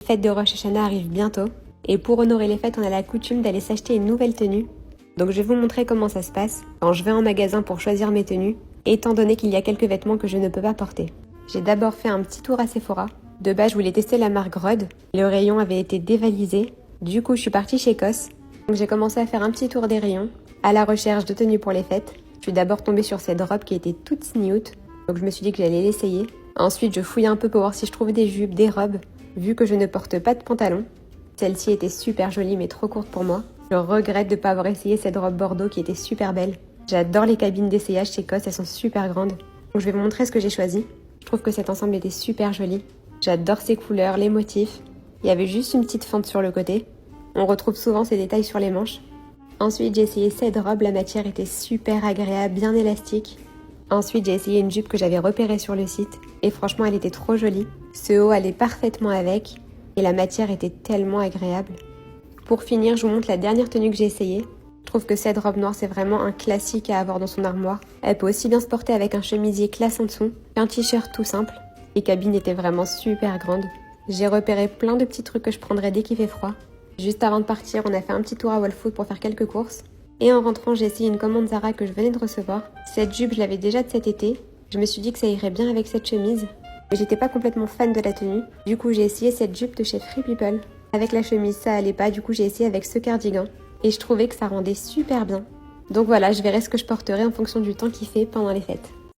Les fêtes de Rosh Hashanah arrivent bientôt, et pour honorer les fêtes, on a la coutume d'aller s'acheter une nouvelle tenue. Donc je vais vous montrer comment ça se passe quand je vais en magasin pour choisir mes tenues, étant donné qu'il y a quelques vêtements que je ne peux pas porter. J'ai d'abord fait un petit tour à Sephora. De base, je voulais tester la marque Rhode. Le rayon avait été dévalisé. Du coup, je suis partie chez COS. Donc j'ai commencé à faire un petit tour des rayons, à la recherche de tenues pour les fêtes. Je suis d'abord tombée sur cette robe qui était toute sniout, donc je me suis dit que j'allais l'essayer. Ensuite, je fouillais un peu pour voir si je trouvais des jupes, des robes, vu que je ne porte pas de pantalon. Celle-ci était super jolie mais trop courte pour moi. Je regrette de ne pas avoir essayé cette robe bordeaux qui était super belle. J'adore les cabines d'essayage chez COS, elles sont super grandes. Donc je vais vous montrer ce que j'ai choisi. Je trouve que cet ensemble était super joli. J'adore ces couleurs, les motifs. Il y avait juste une petite fente sur le côté. On retrouve souvent ces détails sur les manches. Ensuite, j'ai essayé cette robe, la matière était super agréable, bien élastique. Ensuite, j'ai essayé une jupe que j'avais repérée sur le site. Et franchement, elle était trop jolie. Ce haut allait parfaitement avec. Et la matière était tellement agréable. Pour finir, je vous montre la dernière tenue que j'ai essayée. Je trouve que cette robe noire, c'est vraiment un classique à avoir dans son armoire. Elle peut aussi bien se porter avec un chemisier classe en dessous qu'un t-shirt tout simple. Les cabines étaient vraiment super grandes. J'ai repéré plein de petits trucs que je prendrais dès qu'il fait froid. Juste avant de partir, on a fait un petit tour à Whole Foods pour faire quelques courses. Et en rentrant, j'ai essayé une commande Zara que je venais de recevoir. Cette jupe, je l'avais déjà de cet été. Je me suis dit que ça irait bien avec cette chemise. Mais j'étais pas complètement fan de la tenue. Du coup, j'ai essayé cette jupe de chez Free People. Avec la chemise, ça allait pas. Du coup, j'ai essayé avec ce cardigan. Et je trouvais que ça rendait super bien. Donc voilà, je verrai ce que je porterai en fonction du temps qu'il fait pendant les fêtes.